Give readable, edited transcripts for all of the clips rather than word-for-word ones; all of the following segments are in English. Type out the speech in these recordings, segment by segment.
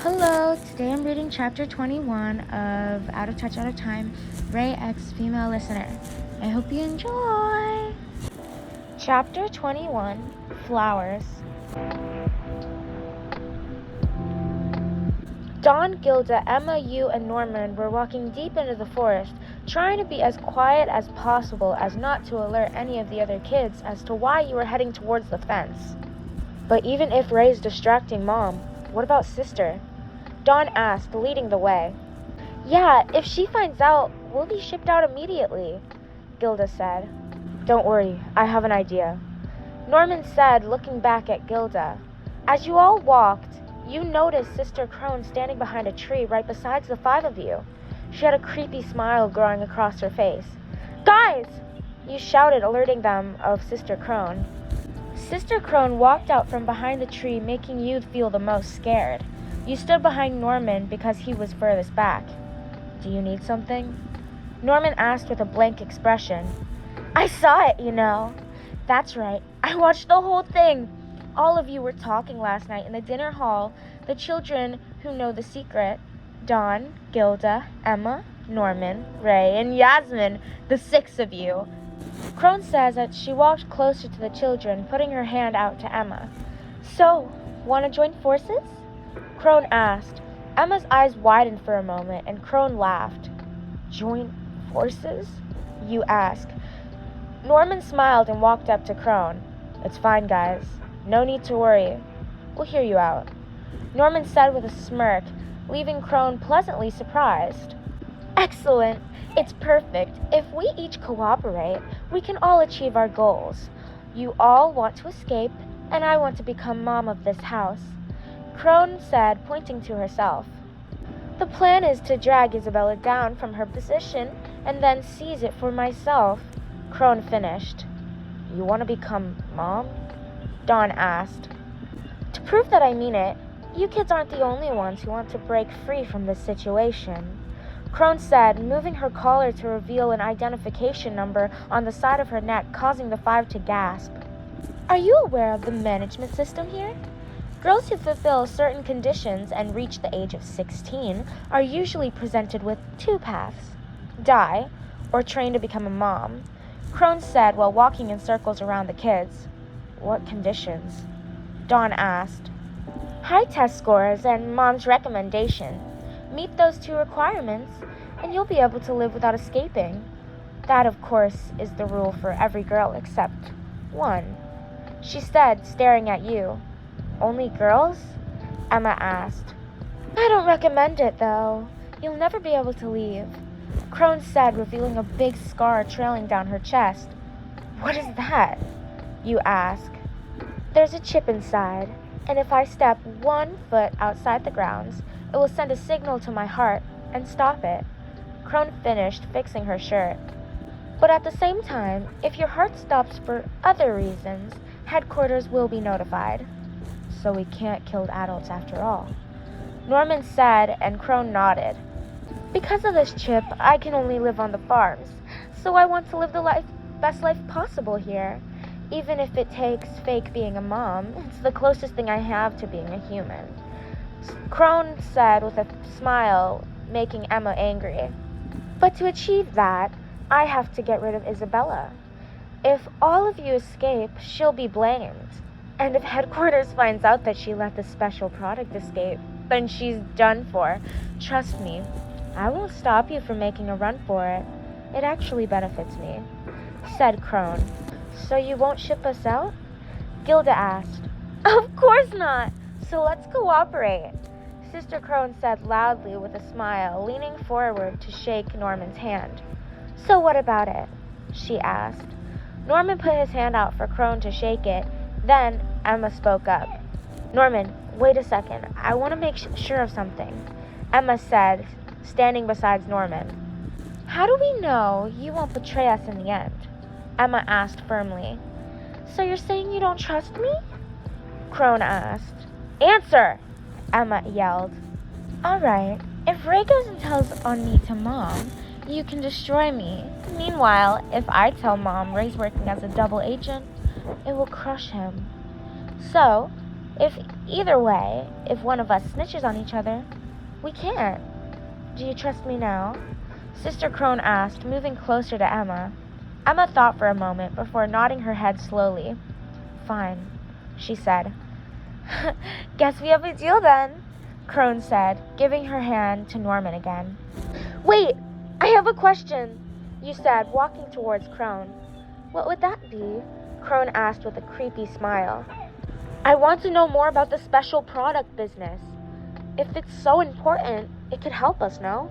Hello, today I'm reading chapter 21 of Out of Touch, Out of Time, Ray X Female Listener. I hope you enjoy! Chapter 21, Flowers. Dawn, Gilda, Emma, you, and Norman were walking deep into the forest, trying to be as quiet as possible as not to alert any of the other kids as to why you were heading towards the fence. But even if Ray's distracting Mom, what about Sister? Dawn asked, leading the way. Yeah, if she finds out, we'll be shipped out immediately, Gilda said. Don't worry, I have an idea, Norman said, looking back at Gilda. As you all walked, you noticed Sister Crone standing behind a tree right beside the five of you. She had a creepy smile growing across her face. Guys! You shouted, alerting them of Sister Crone. Sister Crone walked out from behind the tree, making you feel the most scared. You stood behind Norman because he was furthest back. Do you need something? Norman asked with a blank expression. I saw it, you know. That's right. I watched the whole thing. All of you were talking last night in the dinner hall. The children who know the secret. Dawn, Gilda, Emma, Norman, Ray, and Yasmin. The six of you. Crone says that she walked closer to the children, putting her hand out to Emma. So, want to join forces? Crone asked. Emma's eyes widened for a moment, and Crone laughed. Join forces? You ask. Norman smiled and walked up to Crone. It's fine, guys. No need to worry. We'll hear you out, Norman said with a smirk, leaving Crone pleasantly surprised. Excellent. It's perfect. If we each cooperate, we can all achieve our goals. You all want to escape, and I want to become mom of this house, Crone said, pointing to herself. The plan is to drag Isabella down from her position and then seize it for myself, Crone finished. You want to become mom? Dawn asked. To prove that I mean it, you kids aren't the only ones who want to break free from this situation, Crone said, moving her collar to reveal an identification number on the side of her neck, causing the five to gasp. Are you aware of the management system here? Girls who fulfill certain conditions and reach the age of 16 are usually presented with two paths: die, or train to become a mom, Crone said while walking in circles around the kids. What conditions? Dawn asked. High test scores and Mom's recommendation. Meet those two requirements, and you'll be able to live without escaping. That, of course, is the rule for every girl except one, she said, staring at you. Only girls? Emma asked. I don't recommend it, though. You'll never be able to leave, Crone said, revealing a big scar trailing down her chest. What is that? You ask. There's a chip inside, and if I step 1 foot outside the grounds, it will send a signal to my heart and stop it, Crone finished, fixing her shirt. But at the same time, if your heart stops for other reasons, headquarters will be notified. So we can't kill adults after all, Norman said, and Crone nodded. Because of this chip, I can only live on the farms, so I want to live the best life possible here. Even if it takes fake being a mom, it's the closest thing I have to being a human, Crone said with a smile, making Emma angry. But to achieve that, I have to get rid of Isabella. If all of you escape, she'll be blamed. And if headquarters finds out that she let the special product escape, then she's done for. Trust me, I won't stop you from making a run for it. It actually benefits me, said Crone. So you won't ship us out? Gilda asked. Of course not. So let's cooperate, Sister Crone said loudly with a smile, leaning forward to shake Norman's hand. So what about it? She asked. Norman put his hand out for Crone to shake it. Then Emma spoke up. Norman, wait a second. I want to make sure of something, Emma said, standing beside Norman. How do we know you won't betray us in the end? Emma asked firmly. So you're saying you don't trust me? Crone asked. Answer! Emma yelled. All right, if Ray goes and tells on me to Mom, you can destroy me. Meanwhile, if I tell Mom Ray's working as a double agent, it will crush him. So, Either way, if one of us snitches on each other, we can't. Do you trust me now? Sister Crone asked, moving closer to Emma. Emma thought for a moment before nodding her head slowly. Fine, she said. Guess we have a deal then, Crone said, giving her hand to Norman again. Wait, I have a question, you said, walking towards Crone. What would that be? Crone asked with a creepy smile. I want to know more about the special product business. If it's so important, it could help us, no?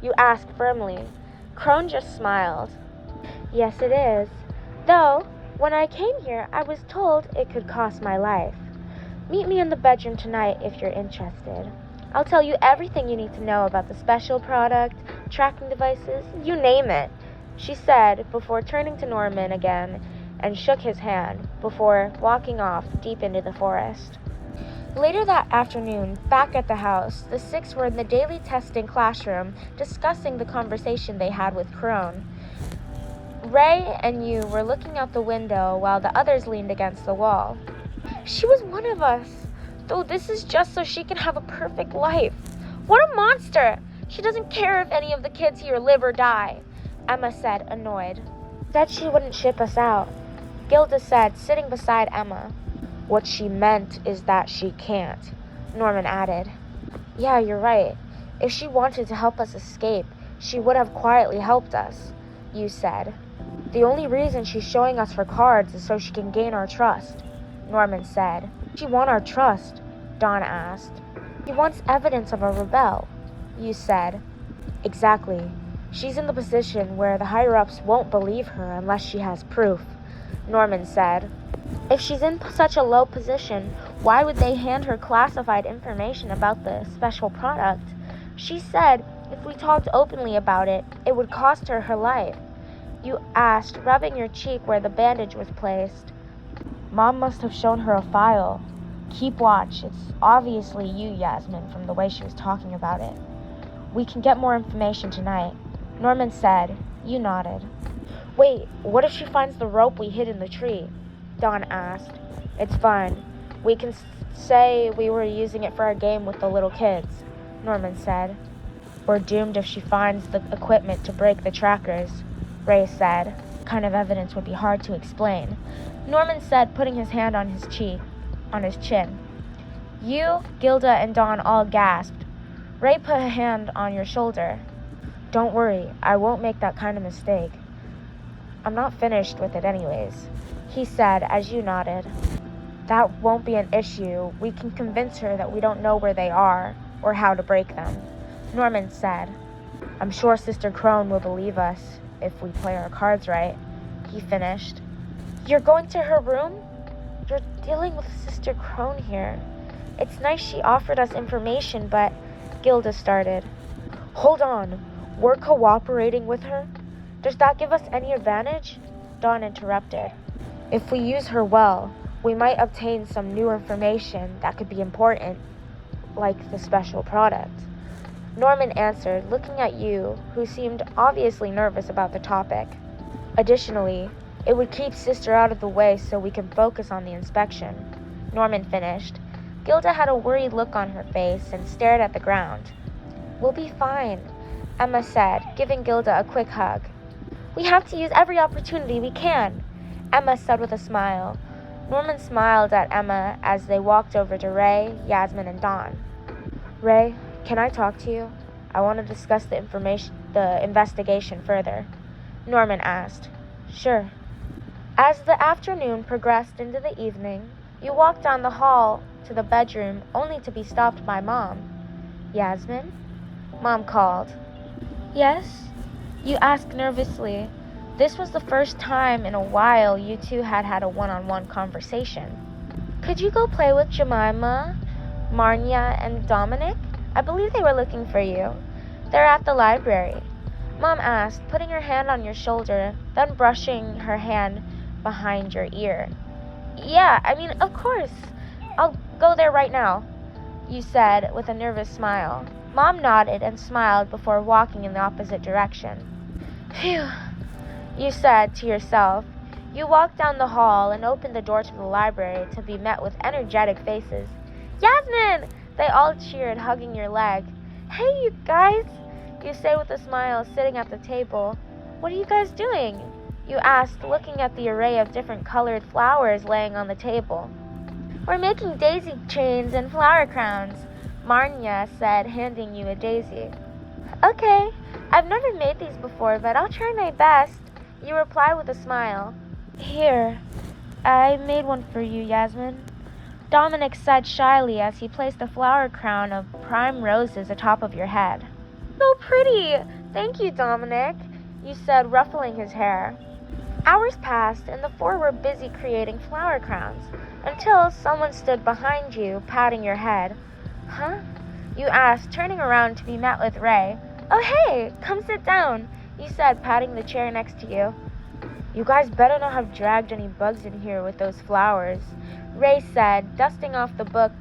You asked firmly. Crone just smiled. Yes, it is. Though, when I came here, I was told it could cost my life. Meet me in the bedroom tonight if you're interested. I'll tell you everything you need to know about the special product, tracking devices, you name it, she said before turning to Norman again and shook his hand before walking off deep into the forest. Later that afternoon, back at the house, the six were in the daily testing classroom discussing the conversation they had with Crone. Ray and you were looking out the window while the others leaned against the wall. She was one of us, though this is just so she can have a perfect life. What a monster! She doesn't care if any of the kids here live or die, Emma said, annoyed. Said she wouldn't ship us out, Gilda said, sitting beside Emma. What she meant is that she can't, Norman added. Yeah, you're right. If she wanted to help us escape, she would have quietly helped us, you said. The only reason she's showing us her cards is so she can gain our trust, Norman said. She wants our trust, Dawn asked. She wants evidence of a rebel, you said. Exactly. She's in the position where the higher-ups won't believe her unless she has proof, Norman said. If she's in such a low position, why would they hand her classified information about the special product? She said if we talked openly about it, it would cost her her life, you asked, rubbing your cheek where the bandage was placed. Mom must have shown her a file. Keep watch. It's obviously you, Yasmin, from the way she was talking about it. We can get more information tonight, Norman said. You nodded. Wait, what if she finds the rope we hid in the tree? Dawn asked. It's fine. We can say we were using it for our game with the little kids, Norman said. We're doomed if she finds the equipment to break the trackers, Ray said. What kind of evidence would be hard to explain, Norman said, putting his hand on his chin. You, Gilda, and Dawn all gasped. Ray put a hand on your shoulder. Don't worry, I won't make that kind of mistake. I'm not finished with it anyways, he said as you nodded. That won't be an issue. We can convince her that we don't know where they are or how to break them, Norman said. I'm sure Sister Crone will believe us if we play our cards right, he finished. You're going to her room? You're dealing with Sister Crone here. It's nice she offered us information, but Gilda started. Hold on. We're cooperating with her? Does that give us any advantage? Dawn interrupted. If we use her well, we might obtain some new information that could be important, like the special product. Norman answered, looking at you, who seemed obviously nervous about the topic. Additionally, it would keep Sister out of the way so we can focus on the inspection, Norman finished. Gilda had a worried look on her face and stared at the ground. We'll be fine, Emma said, giving Gilda a quick hug. We have to use every opportunity we can, Emma said with a smile. Norman smiled at Emma as they walked over to Ray, Yasmin, and Dawn. Ray, can I talk to you? I want to discuss the investigation further, Norman asked. Sure. As the afternoon progressed into the evening, you walked down the hall to the bedroom only to be stopped by Mom. Yasmin? Mom called. Yes? You asked nervously. This was the first time in a while you two had a one-on-one conversation. Could you go play with Jemima, Marnia, and Dominic? I believe they were looking for you. They're at the library, Mom asked, putting her hand on your shoulder, then brushing her hand behind your ear. Yeah, of course. I'll go there right now, you said with a nervous smile. Mom nodded and smiled before walking in the opposite direction. Phew, you said to yourself. You walk down the hall and open the door to the library to be met with energetic faces. Yasmin! They all cheered, hugging your leg. Hey, you guys! You say with a smile, sitting at the table. What are you guys doing? You asked, looking at the array of different colored flowers laying on the table. We're making daisy chains and flower crowns, Marnia said, handing you a daisy. Okay, I've never made these before, but I'll try my best, you reply with a smile. Here, I made one for you, Yasmin. Dominic said shyly as he placed a flower crown of prime roses atop of your head. So pretty! Thank you, Dominic, you said, ruffling his hair. Hours passed, and the four were busy creating flower crowns, until someone stood behind you, patting your head. Huh? You asked, turning around to be met with Ray. Oh, hey, come sit down, you said, patting the chair next to you. You guys better not have dragged any bugs in here with those flowers, Ray said, dusting off the book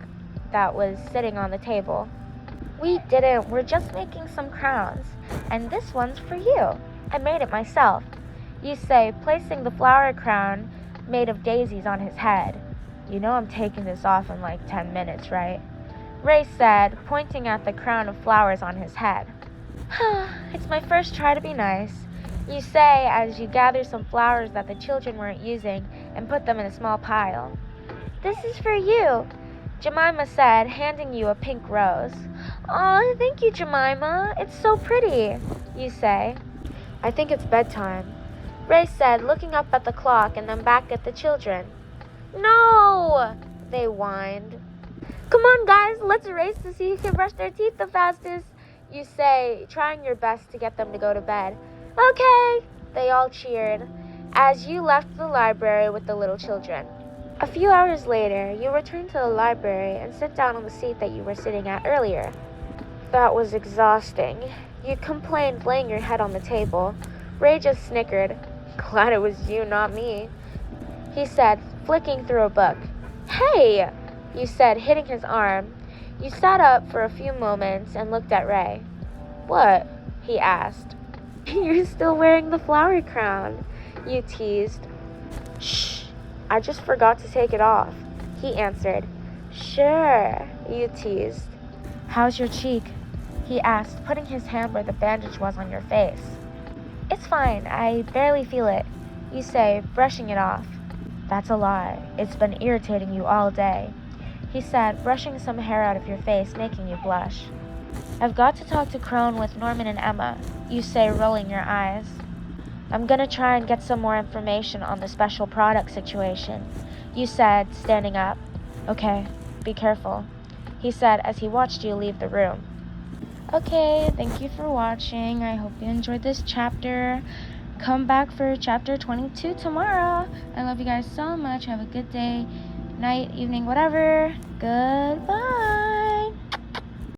that was sitting on the table. We didn't, we're just making some crowns, and this one's for you. I made it myself, you say, placing the flower crown made of daisies on his head. You know I'm taking this off in like 10 minutes, right? Ray said, pointing at the crown of flowers on his head. It's my first try to be nice, you say as you gather some flowers that the children weren't using and put them in a small pile. This is for you, Jemima said, handing you a pink rose. Aw, thank you, Jemima. It's so pretty, you say. I think it's bedtime, Ray said, looking up at the clock and then back at the children. No, they whined. Come on, guys, let's race to see who can brush their teeth the fastest, you say, trying your best to get them to go to bed. Okay, they all cheered, as you left the library with the little children. A few hours later, you return to the library and sit down on the seat that you were sitting at earlier. That was exhausting, you complained, laying your head on the table. Ray just snickered. Glad it was you, not me, he said, flicking through a book. Hey, you said, hitting his arm. You sat up for a few moments and looked at Ray. What? He asked. You're still wearing the flower crown, you teased. Shh, I just forgot to take it off, he answered. Sure, you teased. How's your cheek? He asked, putting his hand where the bandage was on your face. It's fine, I barely feel it, you say, brushing it off. That's a lie. It's been irritating you all day, he said, brushing some hair out of your face, making you blush. I've got to talk to Crone with Norman and Emma, you say, rolling your eyes. I'm gonna try and get some more information on the special product situation, you said, standing up. Okay, be careful, he said as he watched you leave the room. Okay, thank you for watching. I hope you enjoyed this chapter. Come back for chapter 22 tomorrow. I love you guys so much. Have a good day, night, evening, whatever. Goodbye.